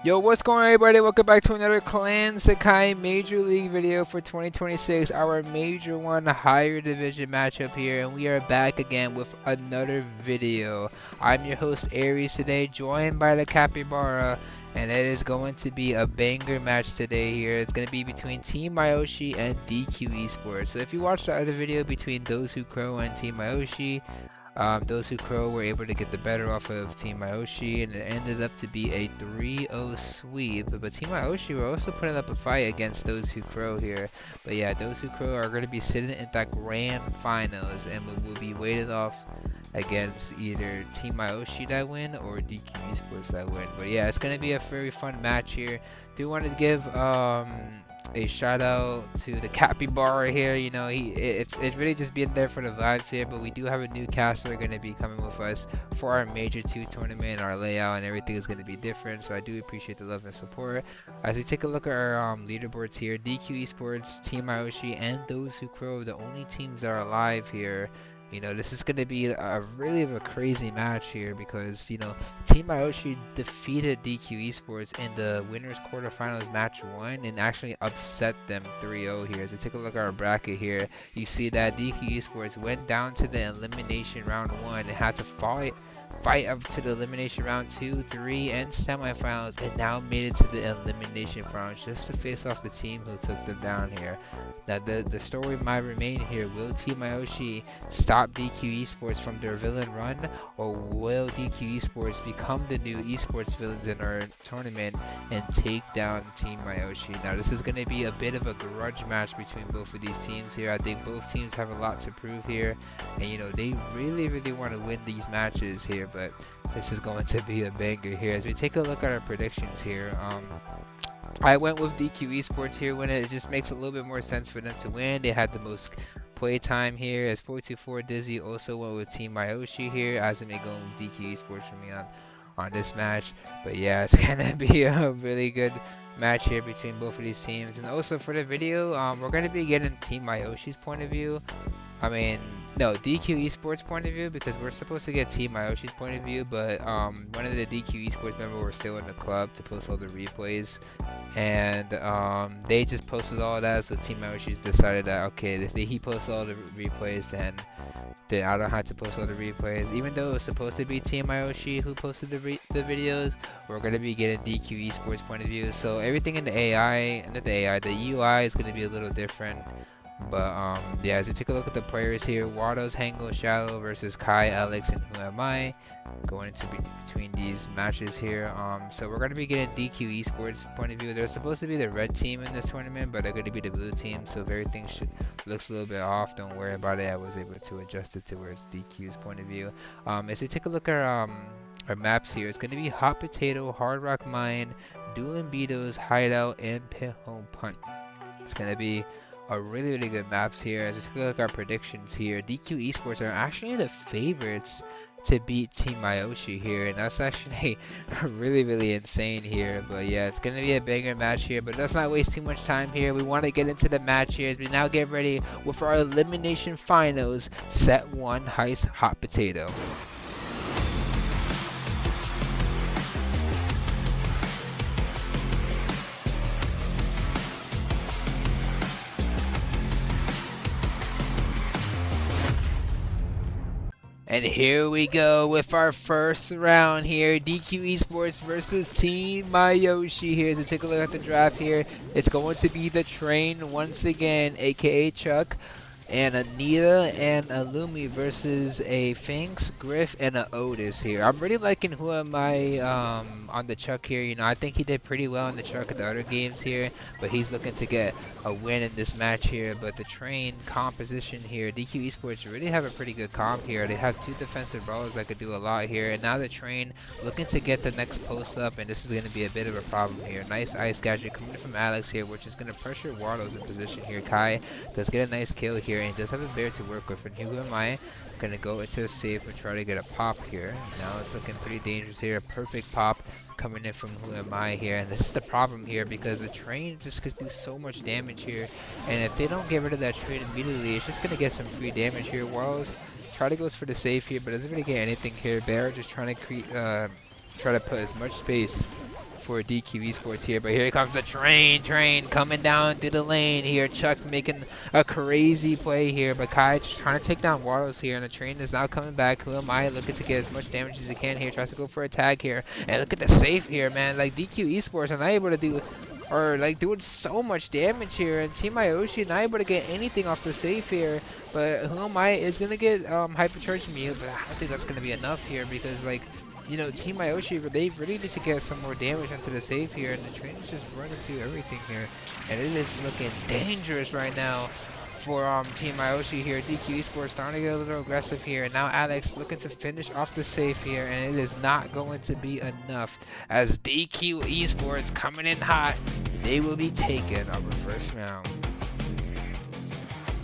Yo, what's going on, everybody? Welcome back to another Clan Sakai Major League video for 2026, our Major 1 higher division matchup here, and we are back again with another video. I'm your host Aries today, joined by the Capybara, and it is going to be a banger match today here. It's going to be between Team Myoshi and DQ Esports. So if you watched the other video between Those Who Crow and Team Myoshi, Those Who Crow were able to get the better off of Team Myoshi, and it ended up to be a 3-0 sweep. But Team Myoshi were also putting up a fight against Those Who Crow here. But yeah, Those Who Crow are going to be sitting in that grand finals, and will be weighted off against either Team Myoshi that win or DQ Esports that win. But yeah, it's going to be a very fun match here. Do want to give a shout out to the Capybara here. You know, it's really just being there for the vibes here. But we do have a new caster going to be coming with us for our Major 2 tournament. Our layout and everything is going to be different, so I do appreciate the love and support. As we take a look at our leaderboards here, DQ Esports, Team Myoshi, and Those Who Crow, the only teams that are alive here. You know, this is going to be a really of a crazy match here because, you know, Team Myoshi defeated DQ Esports in the winners quarterfinals match 1 and actually upset them 3-0 here. So take a look at our bracket here. You see that DQ Esports went down to the elimination round 1 and had to fight up to the elimination round 2, 3, and semifinals, and now made it to the elimination round just to face off the team who took them down here. Now the story might remain here. Will Team Myoshi stop DQ Esports from their villain run, or will DQ Esports become the new esports villains in our tournament and take down Team Myoshi? Now this is going to be a bit of a grudge match between both of these teams here. I think both teams have a lot to prove here, and you know, they really want to win these matches here. But this is going to be a banger here. As we take a look at our predictions here, I went with DQ Esports here when it just makes a little bit more sense for them to win. They had the most play time here, as 424 Dizzy also went with Team Myoshi here, as it may go with DQ Esports for me on this match. But yeah, it's gonna be a really good match here between both of these teams. And also for the video, we're gonna be getting Team Myoshi's point of view. I mean, no, DQ Esports point of view, because we're supposed to get Team Myoshi's point of view, but one of the DQ Esports members were still in the club to post all the replays, and they just posted all that, so Team Myoshi's decided that, okay, if he posts all the replays, then I don't have to post all the replays. Even though it was supposed to be Team Myoshi who posted the videos, we're going to be getting DQ Esports point of view, so everything in the AI, not the AI, the UI is going to be a little different. But yeah, as we take a look at the players here, Waddles, Hango, Shallow versus Kai, Alex, and Who Am I, going into between these matches here. So we're going to be getting DQ Esports point of view. They're supposed to be the red team in this tournament, but they're going to be the blue team, so if everything looks a little bit off, don't worry about it. I was able to adjust it to where it's DQ's point of view. As we take a look at our maps here, it's going to be Hot Potato, Hard Rock Mine, Dueling Beatles, Hideout, and Pit Home Punt. It's going to be a really good maps here. As we take a look at our predictions here, DQ Esports are actually the favorites to beat Team Myoshi here, and that's actually really insane here. But yeah, it's gonna be a banger match here, but let's not waste too much time here. We want to get into the match here as we now get ready with our elimination finals, set 1, Heist Hot Potato. And here we go with our first round here, DQ Esports versus Team Myoshi here. So take a look at the draft here. It's going to be the Train once again, aka Chuck, and Anita and a Lumi versus a Finks, Griff, and a Otis here. I'm really liking Who Am I on the Chuck here. You know, I think he did pretty well in the Chuck at the other games here, but he's looking to get a win in this match here. But the Train composition here, DQ Esports really have a pretty good comp here. They have 2 defensive brawlers that could do a lot here, and now the Train looking to get the next post up, and this is going to be a bit of a problem here. Nice ice gadget coming from Alex here, which is going to pressure Waddles in position here. Kai does get a nice kill here, and he does have a bear to work with. And Who Am I gonna go into a safe and try to get a pop here. Now it's looking pretty dangerous here. A perfect pop coming in from Who Am I here, and this is the problem here because the Train just could do so much damage here, and if they don't get rid of that Train immediately, it's just gonna get some free damage here. Waddles try to go for the safe here, but doesn't really get anything here. Bear just trying to try to put as much space for DQ Esports here. But here comes the train coming down through the lane here. Chuck making a crazy play here, but Kai just trying to take down Waddles here, and the train is now coming back. Who am I looking to get as much damage as he can here? Tries to go for a tag here, and look at the safe here, man. Like DQ Esports are not able to do, or like doing so much damage here, and Team Ioshi not able to get anything off the safe here. But Who Am I is gonna get hypercharged mute, but I don't think that's gonna be enough here because like, you know, Team Ioshi, they really need to get some more damage onto the save here, and the train is just running through everything here, and it is looking dangerous right now for Team Ioshi here. DQ Esports starting to get a little aggressive here, and now Alex looking to finish off the save here, and it is not going to be enough as DQ Esports coming in hot. They will be taking our first round.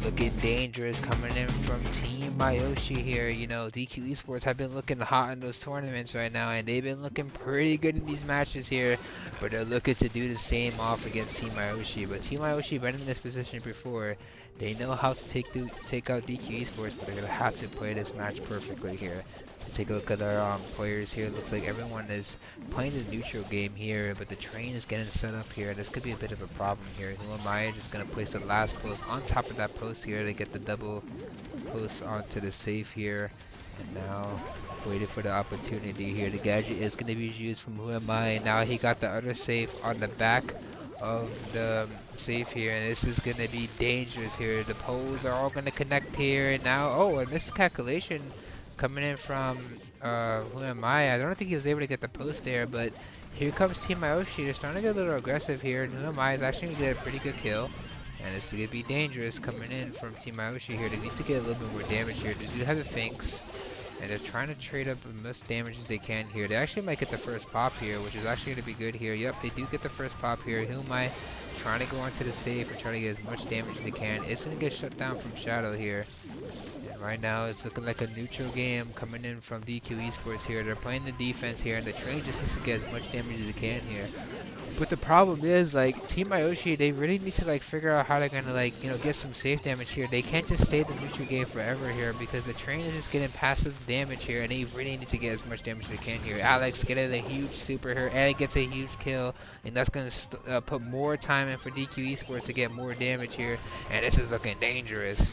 Looking dangerous coming in from Team Ioshi here. You know, DQ Esports have been looking hot in those tournaments right now, and they've been looking pretty good in these matches here, but they're looking to do the same off against Team Ioshi. But Team Ioshi been in this position before. They know how to take out DQ Esports, but they're gonna have to play this match perfectly here. To take a look at our players here, looks like everyone is playing the neutral game here, but the train is getting set up here. This could be a bit of a problem here. Who am I? Just gonna place the last post on top of that post here to get the double post onto the safe here. And now waiting for the opportunity here. The gadget is gonna be used from Who Am I, and now he got the other safe on the back of the safe here, and this is gonna be dangerous here. The poles are all gonna connect here, and now a miscalculation coming in from Who Am I don't think he was able to get the post there, but here comes Team Ioshi. They're starting to get a little aggressive here, and Who Am I is actually gonna get a pretty good kill, and it's gonna be dangerous coming in from Team Ioshi here. They need to get a little bit more damage here. They do have the Finks, and they're trying to trade up the most damage as they can here. They actually might get the first pop here, which is actually going to be good here. Yep, they do get the first pop here. Who Am I trying to go onto the safe and trying to get as much damage as they can. It's going to get shut down from Shadow here. And right now, it's looking like a neutral game coming in from DQ Esports here. They're playing the defense here, and the train just needs to get as much damage as they can here. But the problem is, like, Team Ioshi, they really need to, like, figure out how they're gonna, like, you know, get some safe damage here. They can't just stay the neutral game forever here because the train is just getting passive damage here, and they really need to get as much damage as they can here. Alex getting a huge super here, and gets a huge kill, and that's gonna put more time in for DQ Esports to get more damage here, and this is looking dangerous.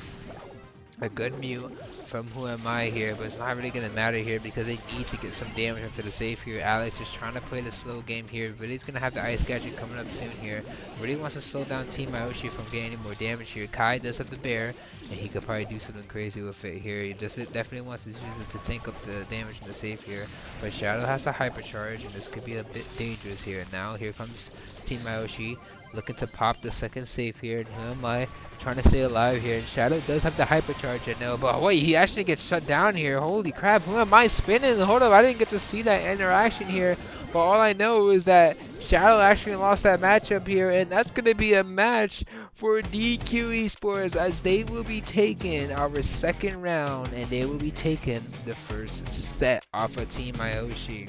A good mute from Who Am I here, but it's not really going to matter here because they need to get some damage into the safe here. Alex is trying to play the slow game here, but he's going to have the ice gadget coming up soon here. Really wants to slow down Team Ioshi from getting any more damage here. Kai does have the bear, and he could probably do something crazy with it here. He just definitely wants to use it to tank up the damage in the safe here. But Shadow has to hypercharge, and this could be a bit dangerous here. Now here comes Team Ioshi looking to pop the second safe here. And Who Am I trying to stay alive here? And Shadow does have the hypercharge, I know, but wait, he actually gets shut down here. Holy crap, Who Am I spinning? Hold up, I didn't get to see that interaction here, but all I know is that Shadow actually lost that matchup here, and that's going to be a match for DQ Esports as they will be taking our second round, and they will be taking the first set off of Team Ioshi.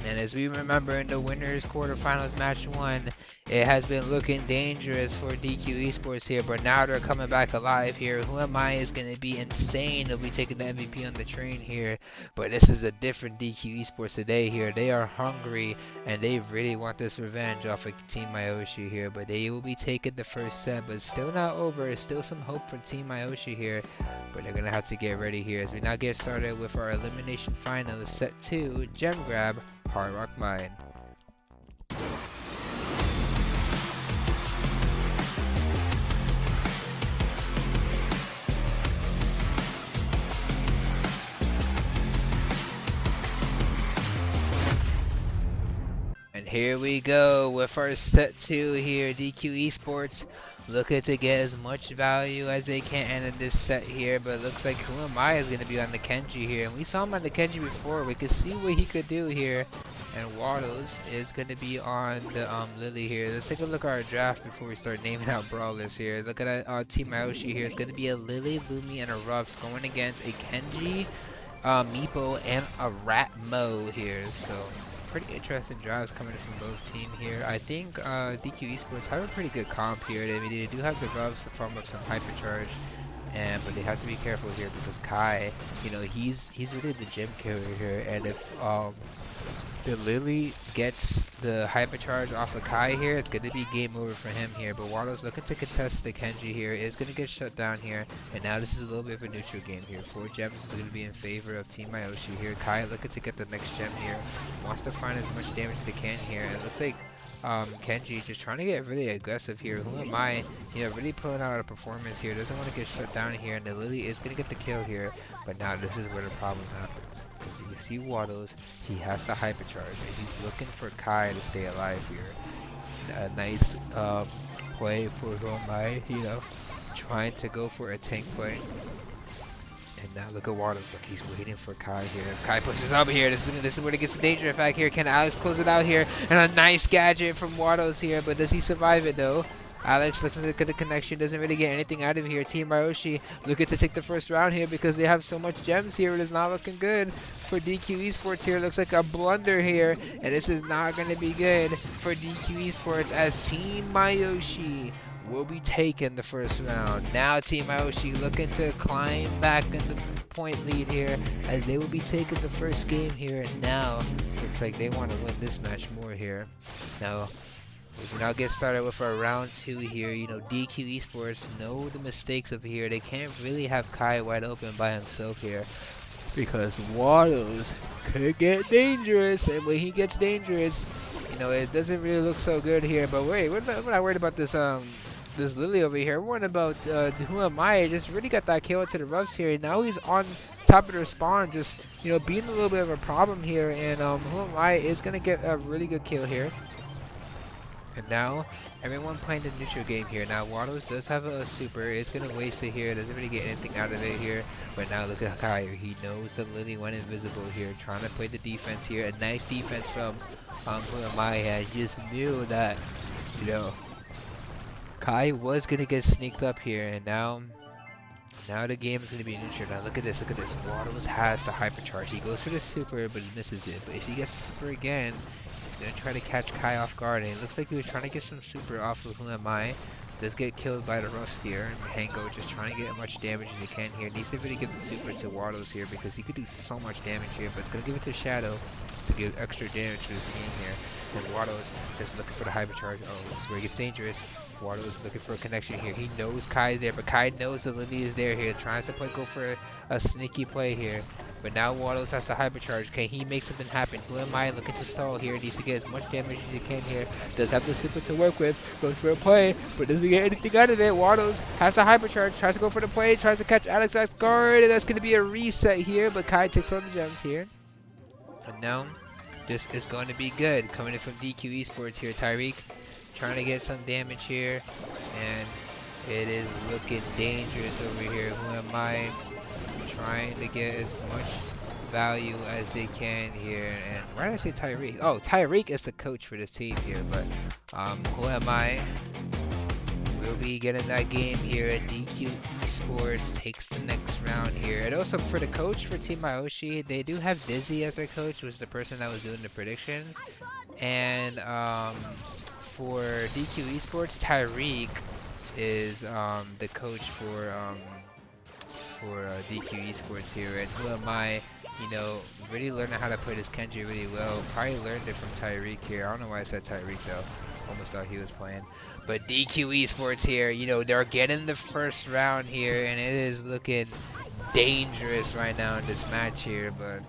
And as we remember in the winners quarterfinals match 1, it has been looking dangerous for DQ Esports here, but now they're coming back alive here. Who Am I is going to be insane. They'll be taking the MVP on the train here, but this is a different DQ Esports today here. They are hungry, and they really want this revenge off of Team Ioshi here, but they will be taking the first set, but still not over. There's still some hope for Team Ioshi here, but they're going to have to get ready here as we now get started with our elimination finals. Set 2, Gem Grab, Hard Rock Mine. And here we go with our set 2 here. DQ Esports looking to get as much value as they can in this set here, but it looks like Who Am I is going to be on the Kenji here, and we saw him on the Kenji before. We could see what he could do here, and Waddles is going to be on the Lily here. Let's take a look at our draft before we start naming out brawlers here. Look at Team Ioshi here. It's going to be a Lily, Lumi, and a Ruffs going against a Kenji, Meepo, and a Rat Mo here. So pretty interesting drives coming from both teams here. I think DQ Esports have a pretty good comp here. They do have the Ruffs to farm up some hypercharge, but they have to be careful here because Kai, you know, he's really the gym carrier here, and if The Lily gets the hypercharge off of Kai here. It's going to be game over for him here. But Waddle's looking to contest the Kenji here. Is going to get shut down here. And now this is a little bit of a neutral game here. 4 gems is going to be in favor of Team Myoshi here. Kai looking to get the next gem here. Wants to find as much damage as they can here. It looks like Kenji just trying to get really aggressive here. Who am I? You know, really pulling out a performance here. Doesn't want to get shut down here. And the Lily is going to get the kill here. But now this is where the problem happens. You see Waddles, he has to hypercharge, and he's looking for Kai to stay alive here. A nice play for Romai, you know, trying to go for a tank play. And now look at Waddles, like he's waiting for Kai here. Kai pushes up here. This is where it gets the danger effect here. Can Alex close it out here? And a nice gadget from Waddles here, but does he survive it though? Alex looks at the connection, doesn't really get anything out of here. Team Myoshi looking to take the first round here because they have so much gems here. It is not looking good for DQ Esports here. Looks like a blunder here, and this is not going to be good for DQ Esports as Team Myoshi will be taking the first round. Now Team Myoshi looking to climb back in the point lead here as they will be taking the first game here. And now looks like they want to win this match more here. Now we now get started with our round 2 here. You know, DQ Esports know the mistakes of here. They can't really have Kai wide open by himself here because Waddles could get dangerous, and when he gets dangerous, you know, it doesn't really look so good here. But wait, we're not worried about this this Lily over here. We're worried about who am I? Just really got that kill into the roughs here. Now he's on top of the spawn, just, you know, being a little bit of a problem here. And who am I is gonna get a really good kill here. And now, everyone playing the neutral game here. Now, Waddles does have a super. It's going to waste it here. Doesn't really get anything out of it here. But now, look at Kai. He knows the Lily went invisible here. Trying to play the defense here. A nice defense from Maya. Just knew that, you know, Kai was going to get sneaked up here. And now the game is going to be neutral. Now, look at this. Look at this. Waddles has to hypercharge. He goes for the super, but he misses it. But if he gets the super again, gonna try to catch Kai off guard, and it looks like he was trying to get some super off of Who Am I. Does get killed by the rust here, and Hango just trying to get as much damage as he can here. Needs to really give the super to Waddles here because he could do so much damage here, but it's gonna give it to Shadow to give extra damage to his team here. And Waddles just looking for the hypercharge. Oh, this is where it gets dangerous. Waddles looking for a connection here. He knows Kai is there, but Kai knows the Lily is there here. Tries to go for a sneaky play here. But now Waddles has to hypercharge. Can he make something happen? Who am I looking to stall here? Needs to get as much damage as he can here. Does have the super to work with. Goes for a play, but doesn't get anything out of it. Waddles has to hypercharge. Tries to go for the play. Tries to catch Alex off guard. And that's going to be a reset here. But Kai takes all the gems here. And now this is going to be good. Coming in from DQ Esports here. Tyreek trying to get some damage here. And it is looking dangerous over here. Who am I? Trying to get as much value as they can here. And why did I say Tyreek? Oh, Tyreek is the coach for this team here, but who am I? We'll be getting that game here at DQ Esports takes the next round here. And also for the coach for Team Myoshi, they do have Dizzy as their coach, was the person that was doing the predictions. And for DQ Esports, Tyreek is the coach for DQ Esports here. And who am I? You know, really learning how to play this Kenji really well. Probably learned it from Tyreek here. I don't know why I said Tyreek though. Almost thought he was playing. But DQ Esports here, you know, they're getting the first round here, and it is looking dangerous right now in this match here. But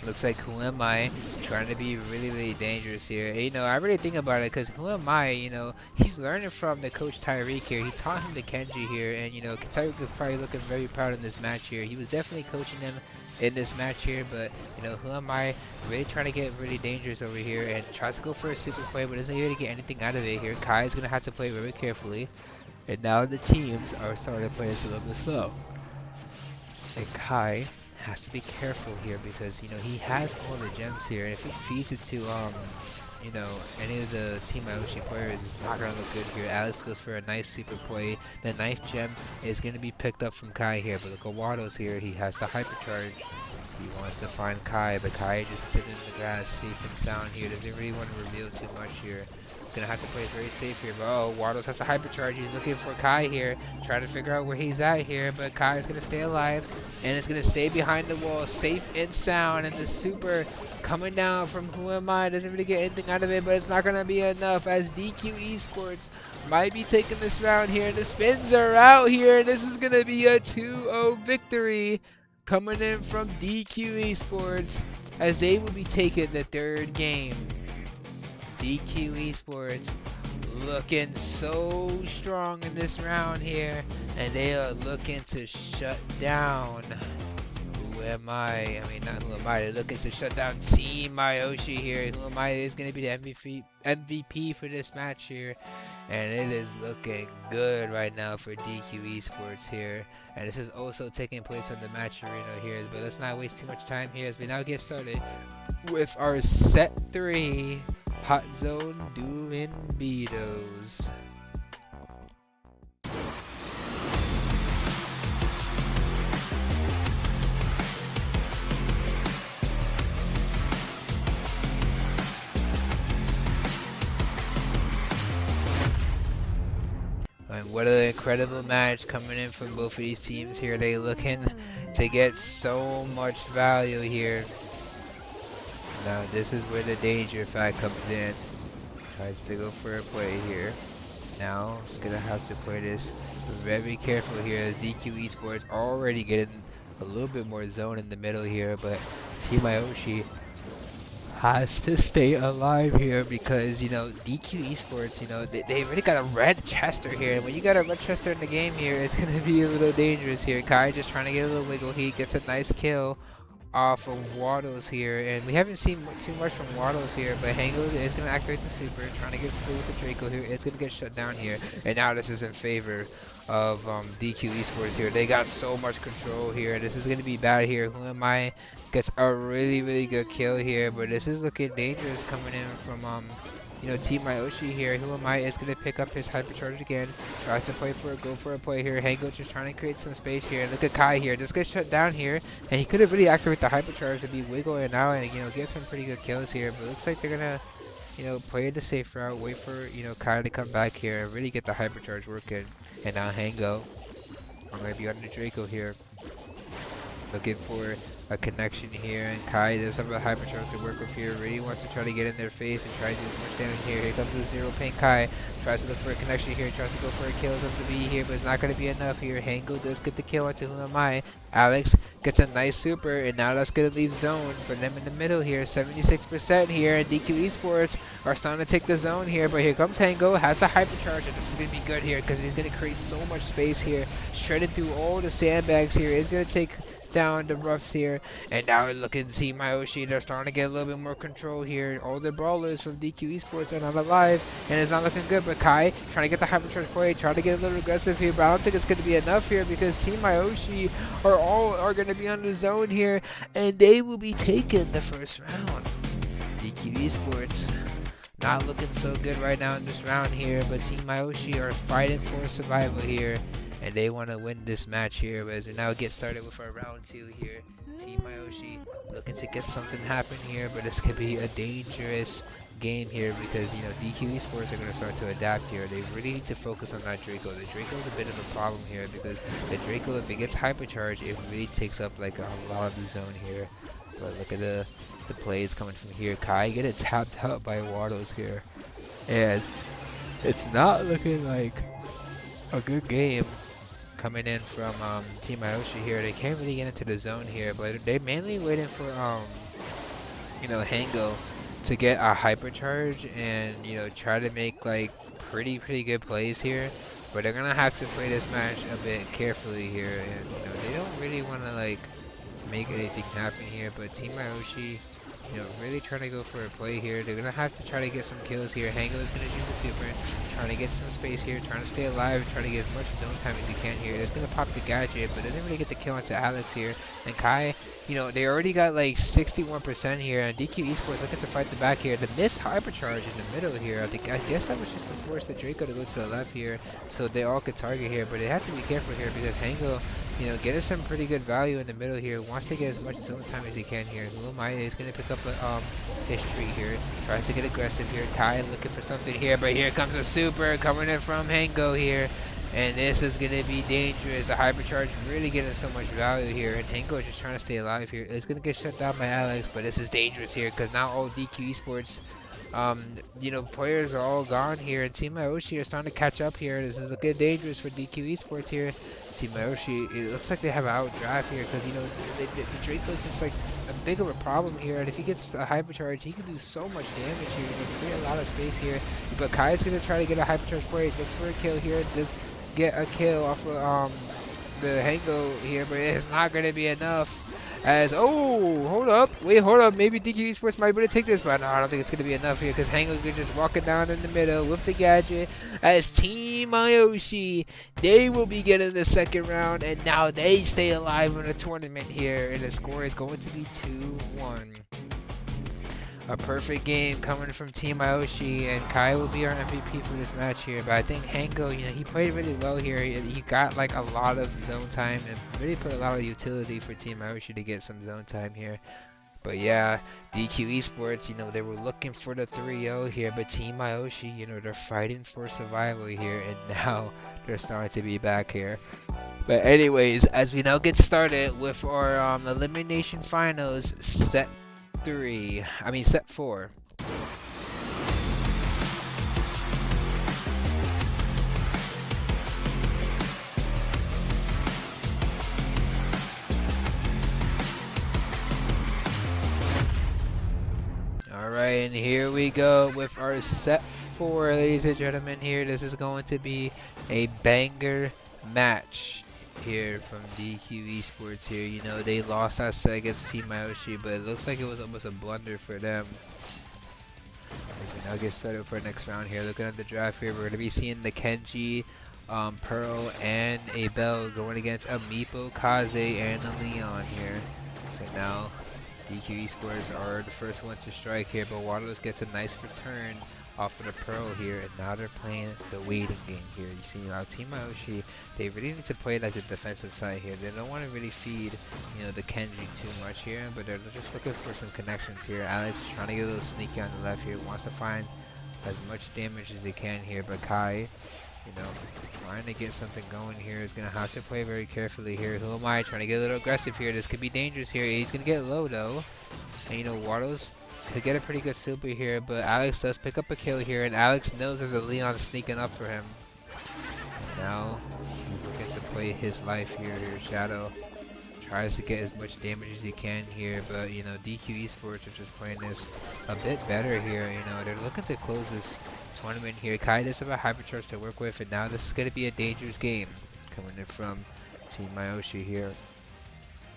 looks like Who Am I trying to be really, really dangerous here. And, you know, I really think about it because Who Am I, you know, he's learning from the coach Tyreek here. He taught him the Kenji here, and, you know, Tyreek is probably looking very proud in this match here. He was definitely coaching them in this match here, but, you know, Who Am I really trying to get really dangerous over here and tries to go for a super play, but doesn't really get anything out of it here. Kai is going to have to play very carefully, and now the teams are starting to play this a little bit slow. And Kai has to be careful here because, you know, he has all the gems here, and if he feeds it to you know, any of the Team Myoshi players, it's not gonna look good here. Alex goes for a nice super play. The knife gem is gonna be picked up from Kai here, but look at Waddles here. He has to hypercharge. He wants to find Kai, but Kai is just sitting in the grass, safe and sound here. Doesn't really want to reveal too much here. Gonna have to play very safe here, but oh, Waddles has to hypercharge. He's looking for Kai here, trying to figure out where he's at here, but Kai is gonna stay alive, and it's gonna stay behind the wall, safe and sound, and the super coming down from Who Am I, doesn't really get anything out of it, but it's not gonna be enough as DQ Esports might be taking this round here, and the spins are out here, and this is gonna be a 2-0 victory coming in from DQ Esports as they will be taking the third game. DQ Esports looking so strong in this round here, and they are looking to shut down Who Am I? I mean, not Who Am I. They're looking to shut down TMY here. Who Am I is going to be the MVP for this match here, and it is looking good right now for DQ Esports here. And this is also taking place on the match arena here, but let's not waste too much time here as we now get started with our set 3 Hot Zone Dueling Beatos. And what an incredible match coming in from both of these teams here. They looking to get so much value here. Now this is where the danger fact comes in. Tries to go for a play here. Now it's gonna have to play this very careful here as DQ Esports already getting a little bit more zone in the middle here, but TMY has to stay alive here because, you know, DQ Esports, you know, they already got a red Chester here, and when you got a red Chester in the game here, it's gonna be a little dangerous here. Kai just trying to get a little wiggle. He gets a nice kill off of Waddles here, and we haven't seen too much from Waddles here, but Hango is going to activate the super, trying to get split with the Draco here. It's going to get shut down here, and now this is in favor of DQ Esports here. They got so much control here. This is going to be bad here. Who Am I gets a really good kill here, but this is looking dangerous coming in from you know, TMY here. Who Am I is going to pick up his hypercharge again. Tries to play for a go for a play here. Hango just trying to create some space here. Look at Kai here. Just gets shut down here. And he could have really activated the hypercharge to be wiggling out and, you know, get some pretty good kills here. But it looks like they're going to, you know, play the safe route. Wait for, you know, Kai to come back here and really get the hypercharge working. And now Hango, I'm going to be on the Draco here. Looking for a connection here, and Kai does have a hypercharge to work with here. Really wants to try to get in their face and try to do as much damage here. Here comes the zero pain Kai. Tries to look for a connection here, tries to go for a kill on the B here, but it's not going to be enough here. Hango does get the kill onto Who Am I. Alex gets a nice super, and now that's going to leave zone for them in the middle here. 76% here, and DQ Esports are starting to take the zone here, but here comes Hango, has the hypercharge, and this is going to be good here because he's going to create so much space here. Shredding through all the sandbags here. It's going to take down the roughs here, and now we're looking to see TMY. They're starting to get a little bit more control here. All the brawlers from DQ Esports are not alive, and it's not looking good, but Kai trying to get the hypercharge play, trying to get a little aggressive here, but I don't think it's going to be enough here because TMY are going to be on the zone here, and they will be taking the first round. DQ Esports not looking so good right now in this round here, but TMY are fighting for survival here, and they want to win this match here. But as we now get started with our round 2 here, TMY looking to get something happen here, but this could be a dangerous game here because, you know, DQ Esports are going to start to adapt here. They really need to focus on that Draco. The Draco is a bit of a problem here because the Draco, if it gets hypercharged, it really takes up like a lot of the zone here. But look at the plays coming from here. Kai getting tapped out by Waddles here, and it's not looking like a good game coming in from TMY here. They can't really get into the zone here, but they're mainly waiting for you know, Hango to get a hypercharge and, you know, try to make like pretty good plays here. But they're gonna have to play this match a bit carefully here, and, you know, they don't really want to like make anything happen here. But TMY, you know, really trying to go for a play here. They're gonna have to try to get some kills here. Hango is gonna do the super, trying to get some space here, trying to stay alive, trying to get as much zone time as he can here. It's gonna pop the gadget, but doesn't really get the kill onto Alex here. And Kai, you know, they already got like 61% here, and DQ Esports looking to fight the back here. The missed hypercharge in the middle here, I guess that was just to force the Draco to go to the left here, so they all could target here. But they have to be careful here because Hango, you know, getting some pretty good value in the middle here. Wants to get as much zone time as he can here. Lumai is going to pick up a his tree here. Tries to get aggressive here. Ty looking for something here, but here comes a super coming in from Hango here. And this is going to be dangerous. The hypercharge really getting so much value here. And Hango is just trying to stay alive here. It's going to get shut down by Alex, but this is dangerous here because now all DQ Esports, you know, players are all gone here. And Team Ioshi are starting to catch up here. This is looking dangerous for DQ Esports here. Team Ioshi, it looks like they have an outdraft here because, you know, the Draco's just like a big of a problem here. And if he gets a hypercharge, he can do so much damage here. He can create a lot of space here. But Kai's going to try to get a hypercharge play. Looks for a kill here. Does get a kill off of the Hango here, but it's not going to be enough. As, oh, hold up, maybe DQ Esports might be able to take this, but no, I don't think it's going to be enough here, because Hango is just walking down in the middle with the gadget, as Team Ioshi, they will be getting the second round, and now they stay alive in the tournament here, and the score is going to be 2-1. A perfect game coming from Team Ioshi, and Kai will be our MVP for this match here. But I think Hango, you know, he played really well here. He got like a lot of zone time and really put a lot of utility for Team Ioshi to get some zone time here. But yeah, DQ Esports, you know, they were looking for the 3-0 here, but Team Ioshi, you know, they're fighting for survival here, and now they're starting to be back here. But anyways, as we now get started with our elimination finals, set 4. Alright, and here we go with our set 4, ladies and gentlemen. Here, this is going to be a banger match here from DQ Esports here. You know, they lost that set against Team Ioshi, but it looks like it was almost a blunder for them. As we now get started for the next round here. Looking at the draft here, we're going to be seeing the Kenji, Pearl, and a Bell going against a Meepo, Kaze, and a Leon here. So now DQ Esports are the first one to strike here, but Waterless gets a nice return off of the Pearl here, and now they're playing the waiting game here. You see now Team Ioshi, they really need to play like the defensive side here. They don't want to really feed, you know, the Kenji too much here, but they're just looking for some connections here. Alex trying to get a little sneaky on the left here, wants to find as much damage as they can here, but Kai, you know, trying to get something going here, is going to have to play very carefully here. Who am I? Trying to get a little aggressive here. This could be dangerous here. He's going to get low though, and you know, Waddles could get a pretty good super here, but Alex does pick up a kill here, and Alex knows there's a Leon sneaking up for him. Now he's looking to play his life here. Shadow tries to get as much damage as he can here, but you know, DQ Esports are just playing this a bit better here. You know, they're looking to close this tournament here. Kai does have a hypercharge to work with, and now this is going to be a dangerous game coming in from Team Ioshi here.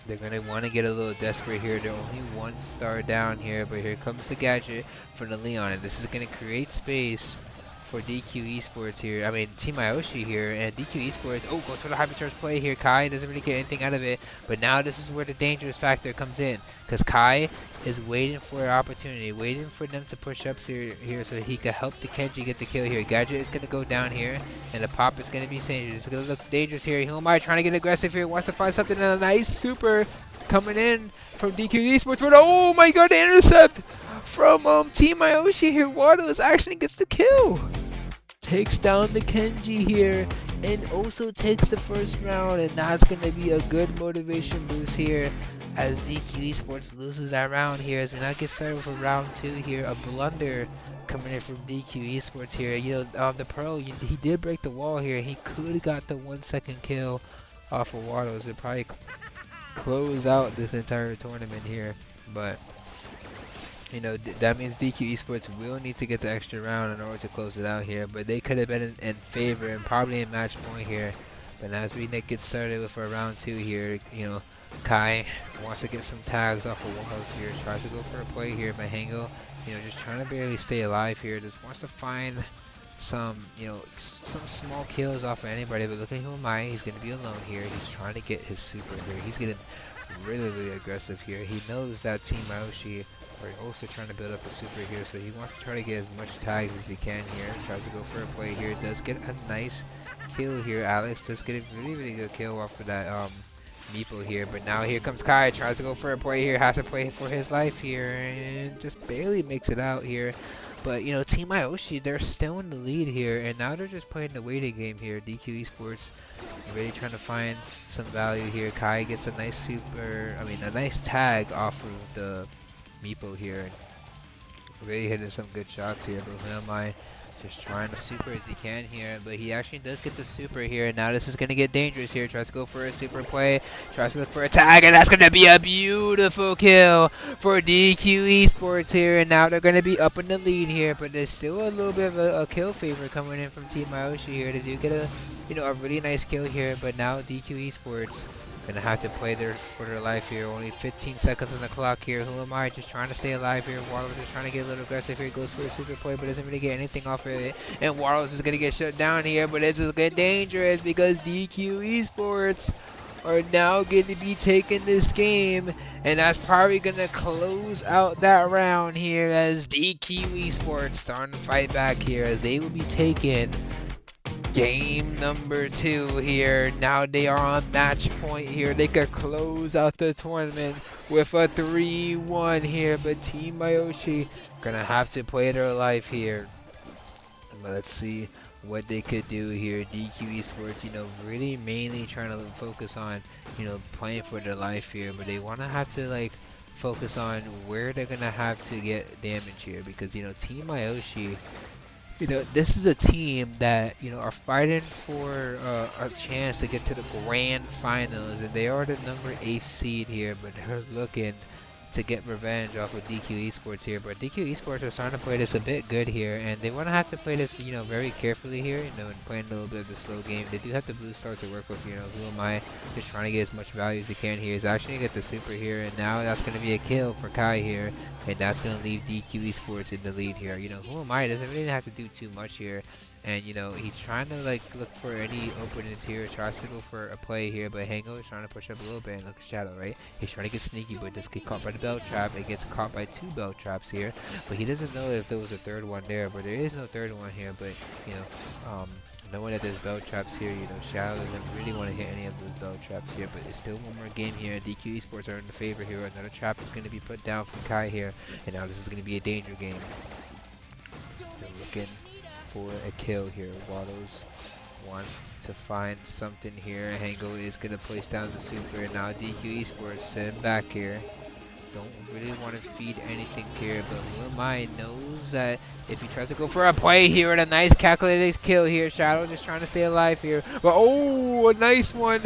They're going to want to get a little desperate here. They're only 1 star down here, but here comes the gadget from the Leon, and this is going to create space for DQ Esports here. I mean, Team Ioshi here, and DQ Esports, oh, goes for the hypercharge play here. Kai doesn't really get anything out of it, but now this is where the dangerous factor comes in, because Kai is waiting for an opportunity, waiting for them to push up here so he can help the Kenji get the kill here. Gadget is going to go down here, and the pop is going to be dangerous. It's going to look dangerous here. Who am I trying to get aggressive here? Wants to find something, and a nice super coming in from DQ Esports. But oh my god, the intercept from Team Ioshi here. Waddles actually gets the kill. Takes down the Kenji here, and also takes the first round, and that's going to be a good motivation boost here as DQ Esports loses that round here. As we now get started for round 2 here, a blunder coming in from DQ Esports here. You know, the Pro, he did break the wall here. He could have got the 1-second kill off of Waddles. It probably close out this entire tournament here, but you know, that means DQ Esports will need to get the extra round in order to close it out here, but they could have been in favor and probably in match point here. But as we get started with our round 2 here, you know, Kai wants to get some tags off of Waddles here, tries to go for a play here, but Hango, you know, just trying to barely stay alive here, just wants to find some, you know, some small kills off of anybody. But look at who am I, he's going to be alone here. He's trying to get his super here. He's getting really aggressive here. He knows that Team Ioshi are also trying to build up a super here, so he wants to try to get as much tags as he can here. Tries to go for a play here, does get a nice kill here. Alex does get a really good kill off of that Meepo here, but now here comes Kai, tries to go for a play here, has to play for his life here, and just barely makes it out here. But, you know, Team Ioshi, they're still in the lead here, and now they're just playing the waiting game here. DQ Esports really trying to find some value here. Kai gets a nice a nice tag off of the Meepo here, and really hitting some good shots here. But who am I? Just trying to super as he can here, but he actually does get the super here. Now this is going to get dangerous here. Tries to go for a super play, tries to look for a tag, and that's going to be a beautiful kill for DQ Esports here. And now they're going to be up in the lead here, but there's still a little bit of a kill favor coming in from Team Ioshi here. They do get a really nice kill here, but now DQ Esports gonna have to play for their life here. Only 15 seconds on the clock here. Who am I? Just trying to stay alive here. Waddles just trying to get a little aggressive here. Goes for a super play, but doesn't really get anything off of it. And Waddles is gonna get shut down here, but this is getting dangerous because DQ Esports are now going to be taking this game, and that's probably gonna close out that round here as DQ Esports starting to fight back here as they will be taking game number 2 here. Now they are on match point here. They could close out the tournament with a 3-1 here, but Team Ioshi gonna have to play their life here. But let's see what they could do here. DQ Esports, you know, really mainly trying to focus on, you know, playing for their life here, but they want to have to like focus on where they're gonna have to get damage here, because, you know, Team Ioshi, you know, this is a team that, you know, are fighting for a chance to get to the grand finals, and they are the number 8 seed here, but they're looking to get revenge off of DQ Esports here. But DQ Esports are starting to play this a bit good here, and they want to have to play this, you know, very carefully here, you know, and playing a little bit of the slow game. They do have the blue star to work with, you know. Who am I? Just trying to get as much value as he can here. He's actually going to get the super here, and now that's going to be a kill for Kai here, and that's going to leave DQ Esports in the lead here. You know, Who Am I doesn't really have to do too much here. And, you know, he's trying to, like, look for any openings here. Tries to go for a play here, but Hango is trying to push up a little bit. And look at Shadow, right? He's trying to get sneaky, but does get caught by the belt trap. It gets caught by 2 belt traps here. But he doesn't know if there was a third one there. But there is no third one here. But, you know, knowing that there's belt traps here, you know, Shadow doesn't really want to hit any of those belt traps here. But it's still one more game here. DQ Esports are in the favor here. Another trap is going to be put down from Kai here. And now this is going to be a danger game. They're looking for a kill here. Waddles wants to find something here. Hango is going to place down the super, and now DQ Esports sitting back here. Don't really want to feed anything here, but Who Am I knows that if he tries to go for a play here and a nice calculated kill here, Shadow just trying to stay alive here. But oh, a nice one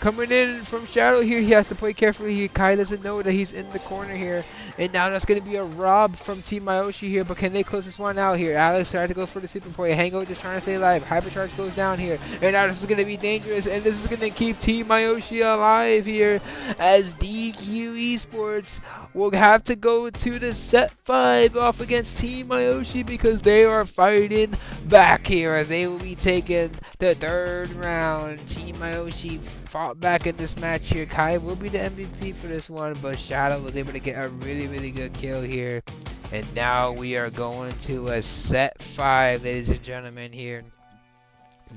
coming in from Shadow here. He has to play carefully here. Kai doesn't know that he's in the corner here. And now that's going to be a rob from Team Ioshi here. But can they close this one out here? Alex tried to go for the super play. Hango just trying to stay alive. Hypercharge goes down here. And now this is going to be dangerous. And this is going to keep Team Ioshi alive here, as DQ Esports will have to go to the set 5 off against Team Ioshi, because they are fighting back here as they will be taking the 3rd round. Team Ioshi fought back in this match here. Kai will be the MVP for this one, but Shadow was able to get a really good kill here. And now we are going to a set 5, ladies and gentlemen, here.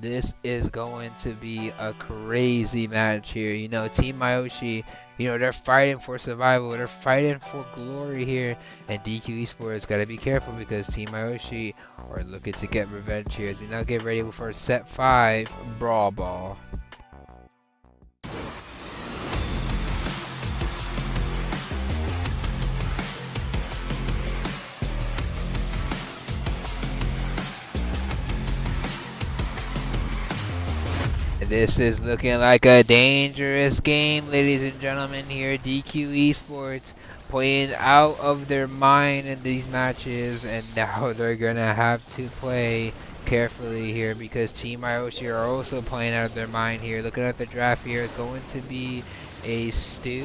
This is going to be a crazy match here. You know, Team Ioshi, you know, they're fighting for survival. They're fighting for glory here. And DQ Esports got to be careful, because Team Ioshi are looking to get revenge here. As we now get ready for set 5 Brawl Ball. This is looking like a dangerous game, ladies and gentlemen, here. DQ Esports playing out of their mind in these matches, and now they're gonna have to play carefully here, because Team Ioshi are also playing out of their mind here. Looking at the draft here, it's going to be a Stu,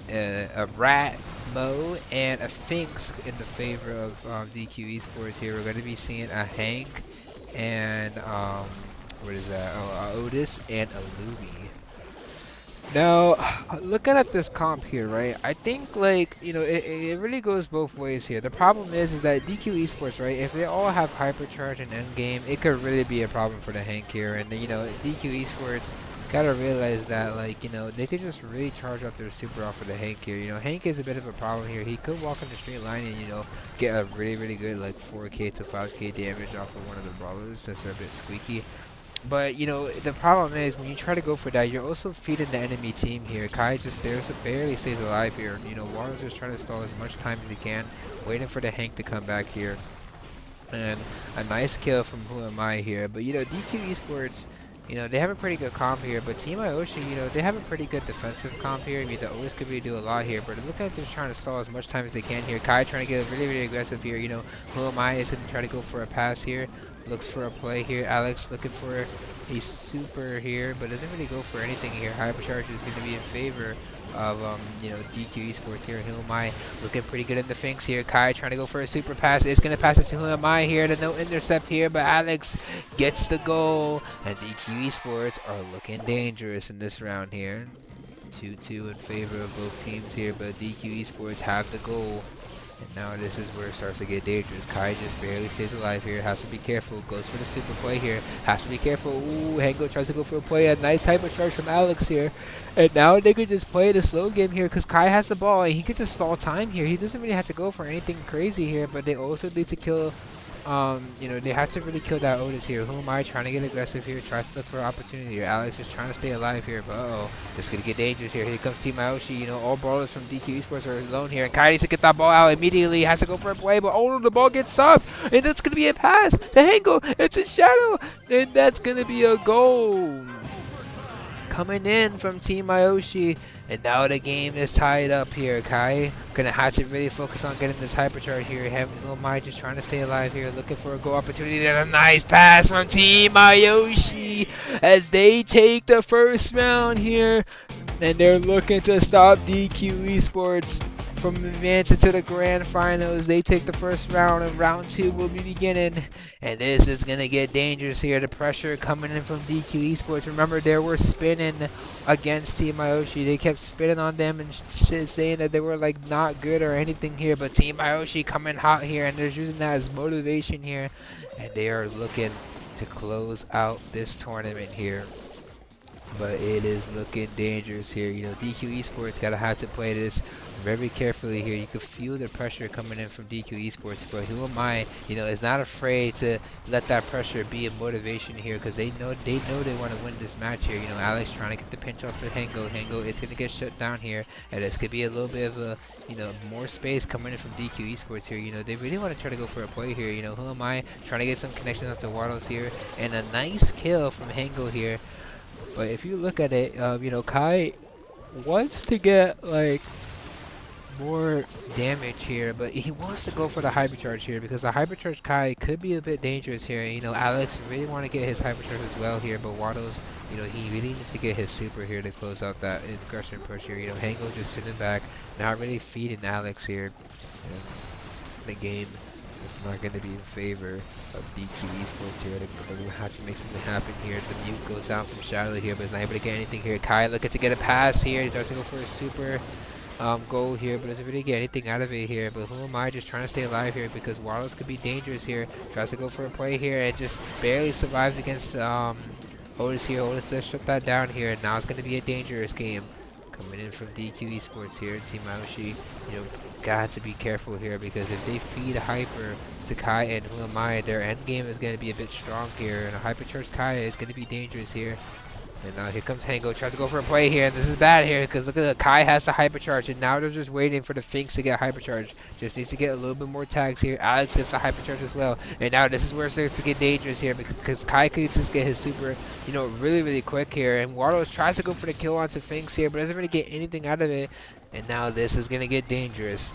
a Rat, Mo, and a Finks in the favor of DQ Esports here. We're going to be seeing a Hank and what is that? Otis and a Luby. Now, looking at this comp here, right? I think, like, you know, it really goes both ways here. The problem is that DQ Esports, right? If they all have hypercharge in endgame, it could really be a problem for the Hank here. And you know, DQ Esports, gotta realize that, like, you know, they could just really charge up their super off of the Hank here. You know, Hank is a bit of a problem here. He could walk in the straight line and, you know, get a really good, like, 4K to 5K damage off of one of the brawlers since they're a bit squeaky. But, you know, the problem is when you try to go for that, you're also feeding the enemy team here. Kai just barely stays alive here. You know, Water's just trying to stall as much time as he can, waiting for the Hank to come back here. And a nice kill from Who Am I here. But, you know, DQ Esports, you know, they have a pretty good comp here. But TMY, you know, they have a pretty good defensive comp here. I mean, they always could really do a lot here. But look like they're trying to stall as much time as they can here. Kai trying to get really aggressive here. You know, Who Am I is going to try to go for a pass here. Looks for a play here. Alex looking for a super here, but doesn't really go for anything here. Hypercharge is going to be in favor of, you know, DQ Esports here. Who Am I looking pretty good in the finks here. Kai trying to go for a super pass. Is going to pass it to Who Am I here. The no intercept here, but Alex gets the goal. And DQ Esports are looking dangerous in this round here. 2-2 in favor of both teams here, but DQ Esports have the goal. And now this is where it starts to get dangerous. Kai just barely stays alive here. Has to be careful. Goes for the super play here. Has to be careful. Ooh, Hango tries to go for a play. A nice hypercharge from Alex here. And now they could just play the slow game here because Kai has the ball and he could just stall time here. He doesn't really have to go for anything crazy here, but they also need to kill, you know, they have to really kill that Otis here. Who Am I trying to get aggressive here? Tries to look for an opportunity here. Alex is trying to stay alive here, but uh-oh. This is going to get dangerous here. Here comes TMY. You know, all brawlers from DQ Esports are alone here. And Kai needs to get that ball out immediately. Has to go for a play, but oh, the ball gets stopped. And that's going to be a pass to Hango. It's a shadow. And that's going to be a goal. Coming in from Team Ioshi, and now the game is tied up here. Kai gonna have to really focus on getting this hypercharge here. Having Who Am I just trying to stay alive here, looking for a goal opportunity. And a nice pass from Team Ioshi as they take the first round here, and they're looking to stop DQ Esports from advancing to the grand finals. They take the first round, and round 2 will be beginning. And this is going to get dangerous here. The pressure coming in from DQ Esports. Remember, they were spinning against Team Ioshi. They kept spinning on them and saying that they were like not good or anything here. But Team Ioshi coming hot here, and they're using that as motivation here. And they are looking to close out this tournament here. But it is looking dangerous here. You know, DQ Esports gotta have to play this very carefully here. You can feel the pressure coming in from DQ Esports, but Who Am I, you know, is not afraid to let that pressure be a motivation here because they know they want to win this match here. You know, Alex trying to get the pinch off for Hango. Hango is gonna get shut down here, and this could be a little bit of a, you know, more space coming in from DQ Esports here. You know, they really want to try to go for a play here. You know, Who Am I trying to get some connection onto Waddles here, and a nice kill from Hango here. But if you look at it, you know, Kai wants to get like more damage here, but he wants to go for the hypercharge here because the hypercharge Kai could be a bit dangerous here. You know, Alex really want to get his hypercharge as well here, but Waddles, you know, he really needs to get his super here to close out that aggression push here. You know, Hango just sitting back, not really feeding Alex here. And the game is not going to be in favor of DQ Esports here. They're going to have to make something happen here. The mute goes down from Shadow here, but he's not able to get anything here. Kai looking to get a pass here. He tries to go for a super goal here, but doesn't really get anything out of it here. But Who Am I just trying to stay alive here because Waddles could be dangerous here. Tries to go for a play here and just barely survives against Otis here. Otis does shut that down here, and now it's going to be a dangerous game. Coming in from DQ Esports here, Team Aoshi, you know, got to be careful here because if they feed Hyper to Kai and Who Am I, their end game is going to be a bit strong here, and a Hypercharged Kai is going to be dangerous here. And now here comes Hango, tries to go for a play here, and this is bad here because look at that, Kai has the hypercharge, and now they're just waiting for the Finks to get hypercharge. Just needs to get a little bit more tags here. Alex gets the hypercharge as well, and now this is where it starts to get dangerous here because Kai could just get his super, you know, really quick here, and Waddles tries to go for the kill onto Finks here, but doesn't really get anything out of it. And now this is gonna get dangerous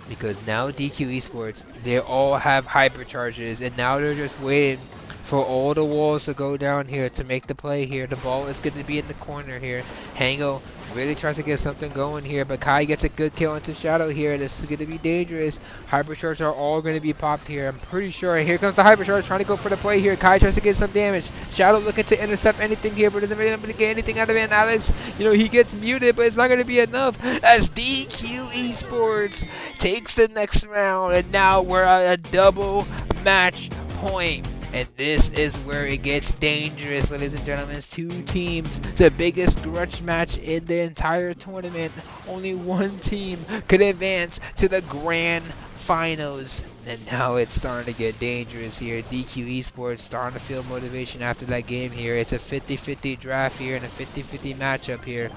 because now DQ Esports, they all have hypercharges, and now they're just waiting for all the walls to go down here to make the play here. The ball is going to be in the corner here. Hango really tries to get something going here, but Kai gets a good kill into Shadow here. This is going to be dangerous. Hypercharge are all going to be popped here, I'm pretty sure. Here comes the Hypercharge trying to go for the play here. Kai tries to get some damage. Shadow looking to intercept anything here, but doesn't really able to get anything out of it. And Alex, you know, he gets muted, but it's not going to be enough as DQ Esports takes the next round. And now we're at a double match point. And this is where it gets dangerous, ladies and gentlemen. It's two teams, the biggest grudge match in the entire tournament. Only one team could advance to the grand finals. And now it's starting to get dangerous here. DQ Esports starting to feel motivation after that game here. It's a 50-50 draft here and a 50-50 matchup here.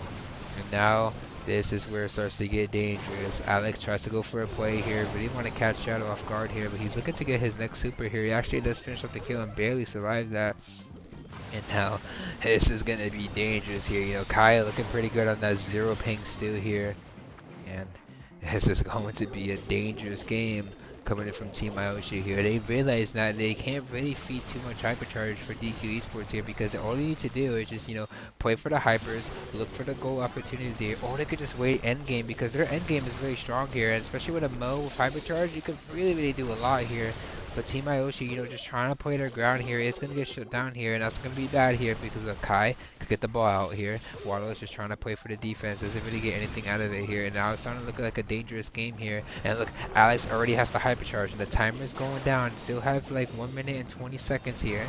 And now this is where it starts to get dangerous. Alex tries to go for a play here. Really want to catch Shadow off guard here, but he's looking to get his next super here. He actually does finish up the kill and barely survives that. And now this is going to be dangerous here. You know, Kai looking pretty good on that 0 ping stew here. And this is going to be a dangerous game coming in from Team Ioshi here. They realize that they can't really feed too much hypercharge for DQ Esports here, because all they need to do is just, you know, play for the hypers, look for the goal opportunities here, or they could just wait end game, because their end game is really strong here, and especially with a Mo with hypercharge, you could really do a lot here. But Team Ioshi, you know, just trying to play their ground here. It's going to get shut down here, and that's going to be bad here because of Kai could get the ball out here. Waddle is just trying to play for the defense. Doesn't really get anything out of it here. And now it's starting to look like a dangerous game here. And look, Alex already has the hypercharge, and the timer is going down. Still have like 1 minute and 20 seconds here.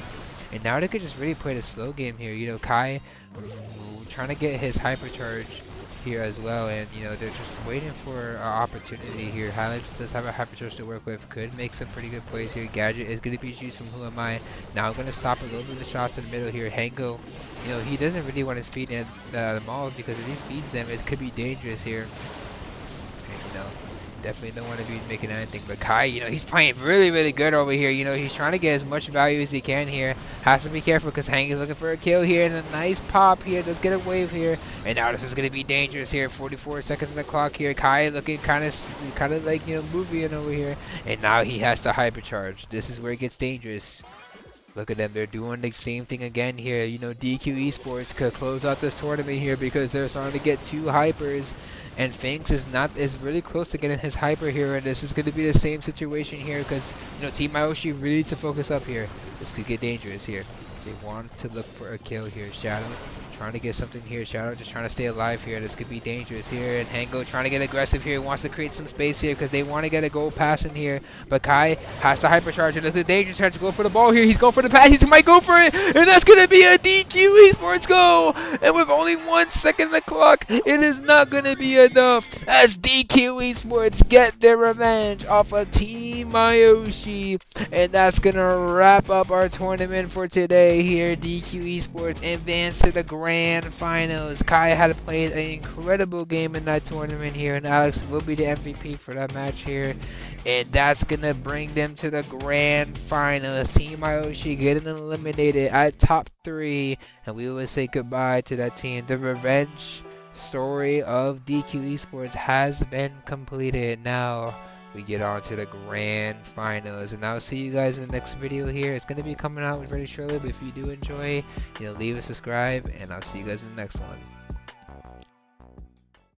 And now they could just really play the slow game here. You know, Kai trying to get his hypercharge here as well, and you know, they're just waiting for an opportunity here. Alex does have a hypercharge to work with, could make some pretty good plays here. Gadget is going to be used from Who Am I. Now going to stop a little bit of the shots in the middle here. Hango, you know, he doesn't really want to feed in them all, because if he feeds them, it could be dangerous here. And you know, definitely don't want to be making anything. But Kai, you know, he's playing really good over here. You know, he's trying to get as much value as he can here. Has to be careful because Hank is looking for a kill here, and a nice pop here. Does get a wave here. And now this is going to be dangerous here. 44 seconds on the clock here. Kai looking kind of like, you know, moving over here. And now he has to hypercharge. This is where it gets dangerous. Look at them, they're doing the same thing again here. You know, DQ Esports could close out this tournament here because they're starting to get 2 hypers. And Finks is really close to getting his hyper here, and this is going to be the same situation here because, you know, Team Ioshi really need to focus up here. This could get dangerous here. They want to look for a kill here. Shadow trying to get something here. Shadow just trying to stay alive here. This could be dangerous here. And Hango trying to get aggressive here. Wants to create some space here because they want to get a goal pass in here. But Kai has to hypercharge, and it's a dangerous trying to go for the ball here. He's going for the pass. He might go for it, and that's going to be a DQ Esports goal. And with only 1 second on the clock, it is not going to be enough as DQ Esports get their revenge off of Team Ioshi. And that's going to wrap up our tournament for today here. DQ Esports advanced to the grand finals. Kai had played an incredible game in that tournament here, and Alex will be the MVP for that match here. And that's gonna bring them to the grand finals. Team Ioshi getting eliminated at top 3, and we will say goodbye to that team. The revenge story of DQ Esports has been completed. Now we get on to the grand finals, and I'll see you guys in the next video here. It's going to be coming out very shortly, but if you do enjoy, you know, leave a subscribe, and I'll see you guys in the next one.